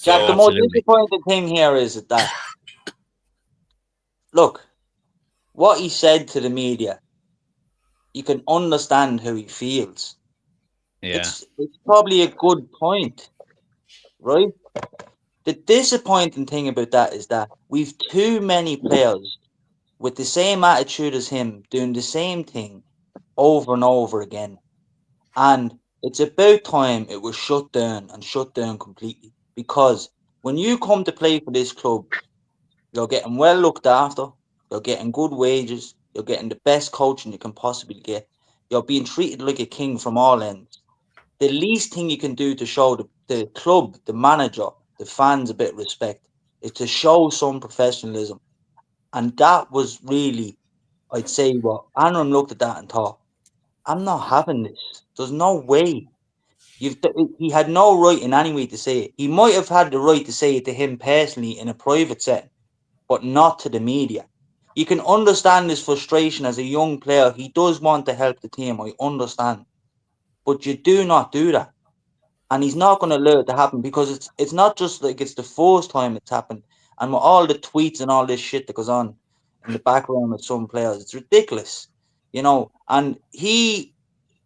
S3: Jack, the most
S1: Absolutely.
S3: disappointing thing here is that, look, what he said to the media, you can understand how he feels.
S1: Yeah.
S3: It's probably a good point, right? The disappointing thing about that is that we've too many players with the same attitude as him doing the same thing over and over again. And it's about time it was shut down completely. Because when you come to play for this club, you're getting well looked after, you're getting good wages, you're getting the best coaching you can possibly get, you're being treated like a king from all ends. The least thing you can do to show the club, the manager, the fans a bit of respect is to show some professionalism. And that was really, I'd say, what Anram looked at that and thought, I'm not having this. There's no way. He had no right in any way to say it. He might have had the right to say it to him personally in a private setting, but not to the media. You can understand his frustration as a young player. He does want to help the team. I understand. But you do not do that. And he's not going to allow it to happen because it's not just like it's the first time it's happened. And with all the tweets and all this shit that goes on in the background of some players, it's ridiculous, you know. And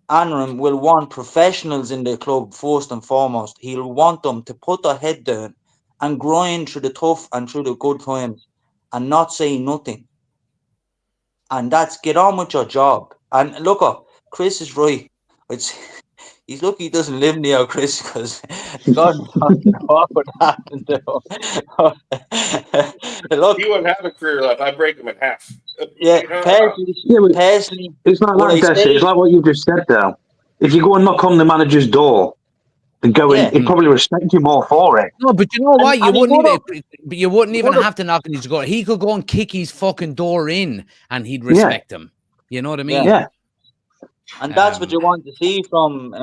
S3: Anram, will want professionals in the club first and foremost. He'll want them to put their head down and grind through the tough and through the good times and not say nothing. And that's get on with your job. And look up, Chris is right. He's lucky he doesn't live near Chris because God knows what would happen to him. Look,
S2: He wouldn't have a career left. I'd break him in half.
S3: yeah, personally,
S5: It's not like that. It's like what you just said there. If you go and knock on the manager's door and go in, he'd probably respect you more for it.
S1: No, but you know what? You wouldn't even
S3: would've-
S1: have to knock on his door. He could go and kick his fucking door in, and he'd respect him. You know what I mean?
S5: Yeah.
S3: And that's what you want to see from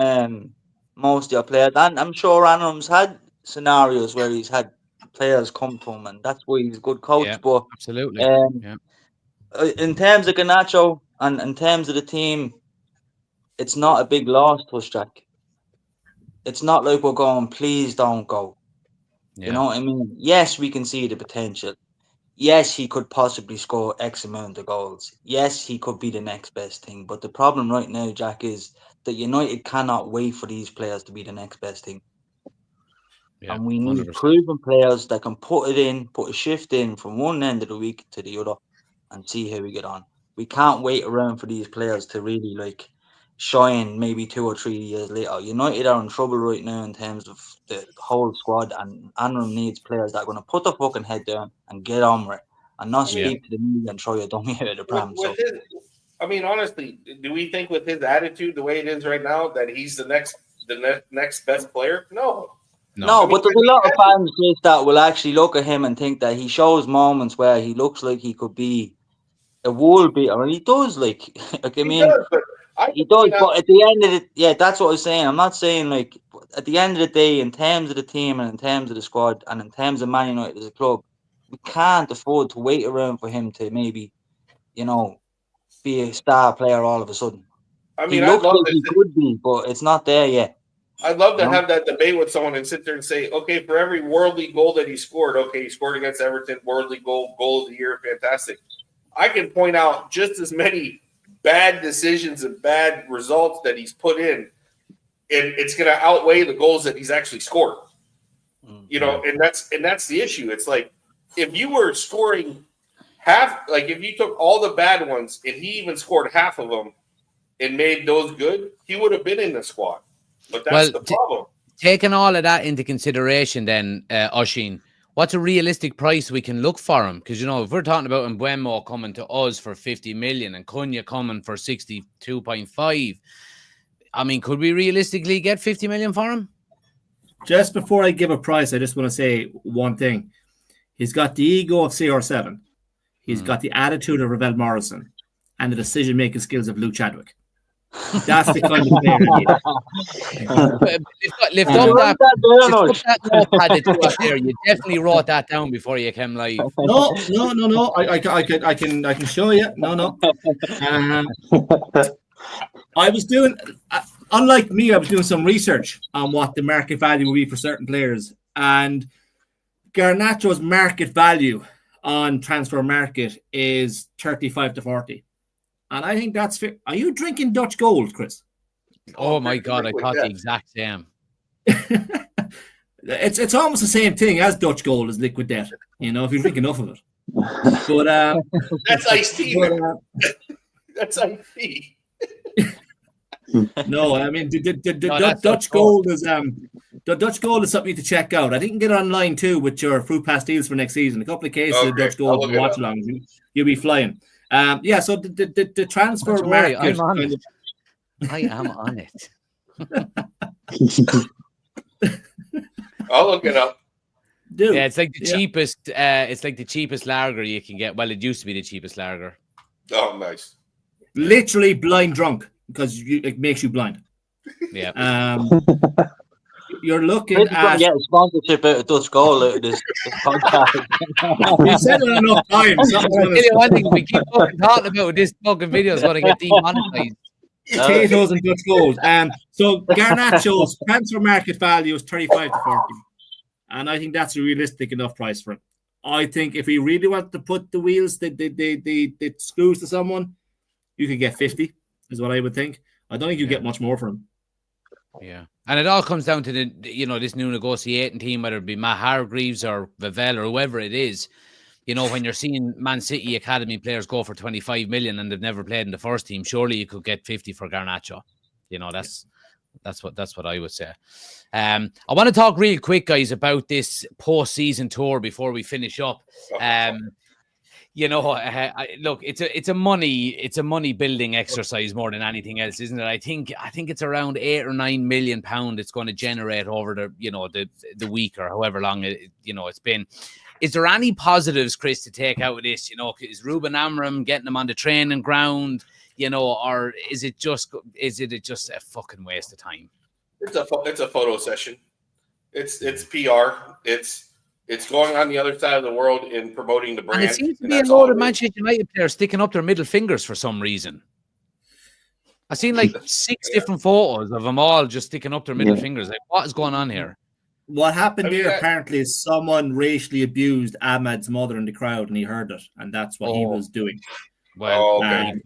S3: most of your players. And I'm sure Anram's had scenarios where he's had players come to him, and that's why he's a good coach.
S1: Yeah,
S3: but
S1: absolutely.
S3: In terms of Garnacho and in terms of the team, it's not a big loss to us, Jack. It's not like we're going, please don't go.
S1: Yeah.
S3: You know what I mean? Yes, we can see the potential. Yes, he could possibly score X amount of goals. Yes, he could be the next best thing. But the problem right now, Jack, is that United cannot wait for these players to be the next best thing.
S1: Yeah,
S3: and we need
S1: 100%.
S3: proven players that can put a shift in from one end of the week to the other and see how we get on. We can't wait around for these players to really shine maybe 2 or 3 years later. United are in trouble right now in terms of the whole squad, and Anram needs players that are going to put their fucking head down and get on with it and not speak to the media and throw your dummy out of the pram.
S2: Honestly, do we think with his attitude, the way it is right now, that he's the next best player? No.
S3: No, but there's a lot of fans that will actually look at him and think that he shows moments where he looks like he could be a world beater, and he does. He does, but at the end of it, that's what I was saying. I'm not saying at the end of the day, in terms of the team and in terms of the squad and in terms of Man United as a club, we can't afford to wait around for him to maybe, be a star player all of a sudden. He looks like he could be, but it's not there yet.
S2: I'd love to have that debate with someone and sit there and say, okay, for every worldly goal that he scored, okay, he scored against Everton, worldly goal of the year, fantastic. I can point out just as many bad decisions and bad results that he's put in, and it's going to outweigh the goals that he's actually scored. And that's the issue. It's like if you were scoring half, if you took all the bad ones and he even scored half of them and made those good, he would have been in the squad. But that's the problem.
S1: Taking all of that into consideration, then, Osimhen, what's a realistic price we can look for him? Because, if we're talking about Mbeumo coming to us for 50 million and Cunha coming for 62.5, could we realistically get 50 million for him?
S4: Just before I give a price, I just want to say one thing. He's got the ego of CR7. He's got the attitude of Ravel Morrison and the decision-making skills of Luke Chadwick. That's the kind of player I need.
S1: Lift up that notepad that you got there. You definitely wrote that down before you came live.
S4: No. I can show you. No. I was doing, unlike me, I was doing some research on what the market value would be for certain players, and Garnacho's market value on transfer market is 35 to 40. And I think that's fair. Are you drinking Dutch Gold, Chris?
S1: Oh my God, I thought the exact same.
S4: It's almost the same thing as Dutch Gold as liquid debt, you know, if you drink enough of it. But
S2: that's iced tea. That's iced tea.
S4: No, I mean the Dutch Gold is the Dutch Gold is something to check out. I think you can get it online too with your fruit pastilles for next season. A couple of cases of Dutch Gold and watch along. You'll be flying. Yeah, so the transfer market.
S1: I'm on it. I am on it.
S2: I'll look it up.
S4: Dude,
S1: yeah, it's like the cheapest. It's like the cheapest lager you can get. Well, it used to be the cheapest lager.
S2: Oh, nice.
S4: Literally blind drunk because it makes you blind.
S1: Yeah.
S4: You're looking at
S3: get a sponsorship out of Dutch Gold out of this podcast.
S4: You said it enough times.
S1: One thing we keep talking about this fucking video is going to get demonetized.
S4: Potatoes and Dutch Gold. So Garnacho's transfer market value is 35 to 40. And I think that's a realistic enough price for him. I think if we really want to put the wheels, the screws to someone, you could get 50, is what I would think. I don't think you get much more for him.
S1: Yeah. And it all comes down to this new negotiating team, whether it be Matt Hargreaves or Vivell or whoever it is. You know, when you're seeing Man City academy players go for 25 million and they've never played in the first team, surely you could get 50 for Garnacho. You know, that's what I would say. I want to talk real quick, guys, about this post-season tour before we finish up. Look, it's a money building exercise more than anything else, isn't it? I think it's around £8 or £9 million it's going to generate over the week or however long it's been. Is there any positives, Chris, to take out of this? You know, is Ruben Amorim getting them on the training ground? You know, or is it just a fucking waste of time?
S2: It's a photo session. It's PR. It's going on the other side of the world in promoting the brand.
S1: And it seems to be a lot of Manchester United players sticking up their middle fingers for some reason. I've seen like 6 different photos of them all just sticking up their middle fingers. Like, what is going on here?
S4: What happened here apparently is someone racially abused Ahmad's mother in the crowd, and he heard it, and that's what he was doing.
S1: Well,
S4: Garnacho,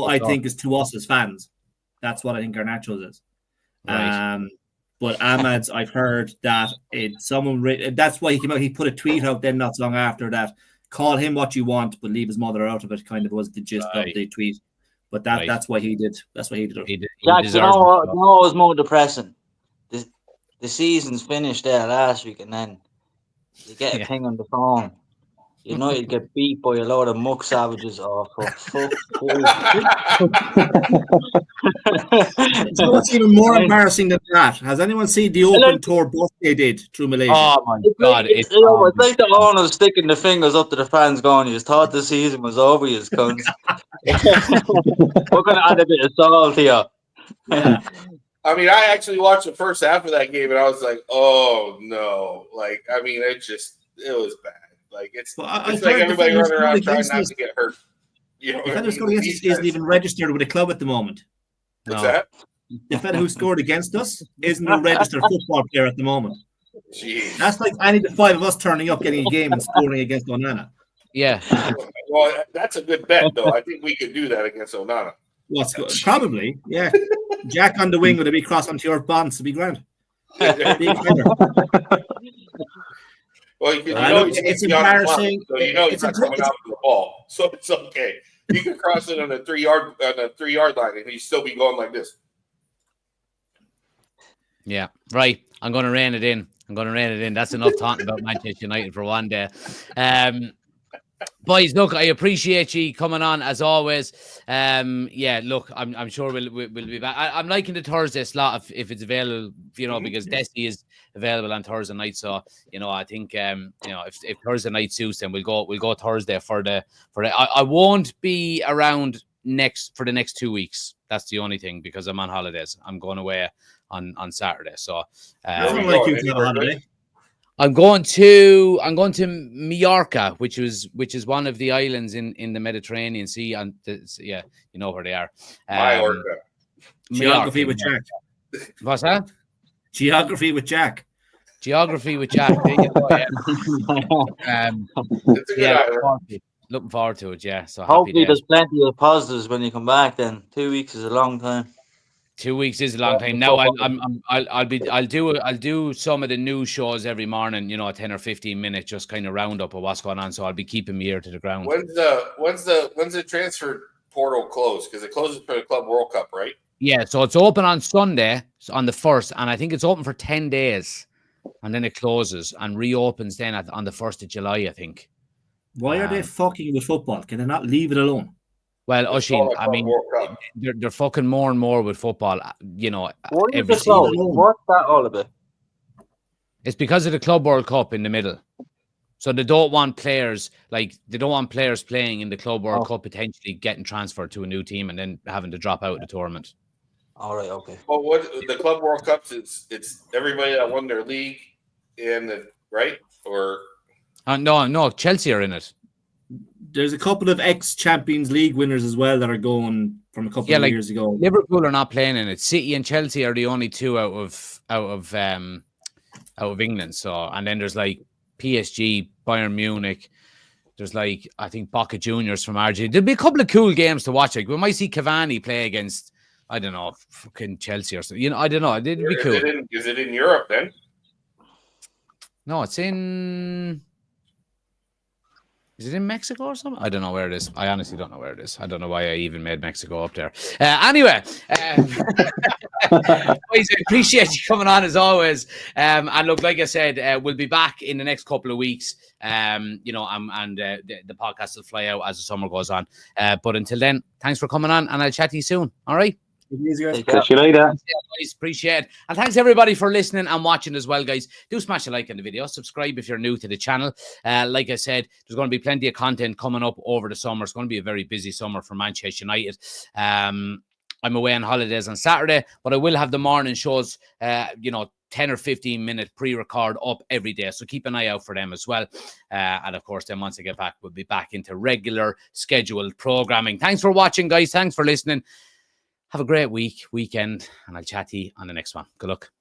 S4: I think, is to us as fans. That's what I think Garnacho's is.
S1: Right.
S4: But Ahmad's, I've heard that that's why he came out. He put a tweet out then not so long after that. Call him what you want, but leave his mother out of it. Kind of was the gist of the tweet. But that's why he did. That's why he did it.
S3: Jack, you know what was more depressing? The season's finished there last week, and then you get a ping on the phone. You know you get beat by a load of muck savages. Oh, for fuck's
S4: sake. What's even more embarrassing than that? Has anyone seen the open tour bus they did through Malaysia?
S1: Oh my God.
S3: It's like the owners sticking the fingers up to the fans going, you just thought the season was over, you cunts. We're going to add a bit of salt here.
S2: I mean, I actually watched the first half of that game, and I was like, "Oh no!" Like, I mean, it was bad. Like, it's like everybody running around trying not to get hurt. You know,
S4: the fellow who scored against us isn't even registered with a club at the moment.
S2: What's that?
S4: The fellow who scored against us isn't a registered football player at the moment.
S2: Jeez.
S4: That's like any of the 5 of us turning up, getting a game, and scoring against Onana.
S1: Yeah.
S2: Well, that's a good bet, though. I think we could do that against Onana.
S4: Well, probably, yeah. Jack on the wing with a big cross onto your bonds to be grand.
S2: Well, it's
S4: embarrassing.
S2: So he's not coming out with the ball, so it's okay. You can cross it on the 3-yard line, and he'd still be going like this.
S1: Yeah, right. I'm going to rein it in. That's enough talking about Manchester United for one day. Boys, look, I appreciate you coming on as always. Look, I'm sure we'll be back. I'm liking the Thursday slot if it's available, because Destiny is available on Thursday night. So, I think if Thursday night suits, then we'll go Thursday for the. I won't be around for the next 2 weeks. That's the only thing, because I'm on holidays. I'm going away on Saturday. So I'm going to Mallorca, which is one of the islands in the Mediterranean Sea, and you know where they are.
S4: Geography with Jack.
S1: What's that?
S4: Geography with Jack.
S1: Geography with Jack. There you go, yeah.
S2: It's a good idea.
S1: Looking forward to it, yeah. So
S3: hopefully there's plenty of positives when you come back. Then 2 weeks is a long time.
S1: 2 weeks is a long time. Now I'll do some of the news shows every morning, you know, a 10 or 15 minute just kind of roundup of what's going on. So I'll be keeping my ear to the ground.
S2: When's the transfer portal close? Because it closes for the Club World Cup, right?
S1: Yeah, so it's open on Sunday on the 1st, and I think it's open for 10 days, and then it closes and reopens then on the 1st of July, I think.
S4: Why are they fucking with football? Can they not leave it alone?
S1: Well, Osimhen, I mean, they're fucking more and more with football, you know.
S3: Every season. What's that all about?
S1: It's because of the Club World Cup in the middle. So they don't want players playing in the Club World Cup potentially getting transferred to a new team and then having to drop out of the tournament.
S3: All right, okay.
S2: Well, what the Club World Cups? It's everybody that won their league right? Or
S1: no, Chelsea are in it.
S4: There's a couple of ex-Champions League winners as well that are going from a couple of years ago.
S1: Liverpool are not playing in it. City and Chelsea are the only two out of England. So, and then there's like PSG, Bayern Munich. There's like, I think, Boca Juniors from Argentina. There'll be a couple of cool games to watch. Like we might see Cavani play against, I don't know, fucking Chelsea or something. You know, I don't know. It'd be cool.
S2: Is it in Europe then?
S1: No, it's in. Is it in Mexico or something? I don't know where it is. I honestly don't know where it is. I don't know why I even made Mexico up there. Anyway, boys, I appreciate you coming on as always. And look, like I said, we'll be back in the next couple of weeks. You know, and the podcast will fly out as the summer goes on. But until then, thanks for coming on, and I'll chat to you soon. All right.
S5: Catch you later.
S1: Guys, appreciate it. And thanks everybody for listening and watching as well, guys. Do smash a like on the video. Subscribe if you're new to the channel. Like I said, there's going to be plenty of content coming up over the summer. It's going to be a very busy summer for Manchester United. I'm away on holidays on Saturday, but I will have the morning shows, 10 or 15 minute pre-record up every day. So keep an eye out for them as well. And of course, then once I get back, we'll be back into regular scheduled programming. Thanks for watching, guys. Thanks for listening. Have a great weekend, and I'll chat to you on the next one. Good luck.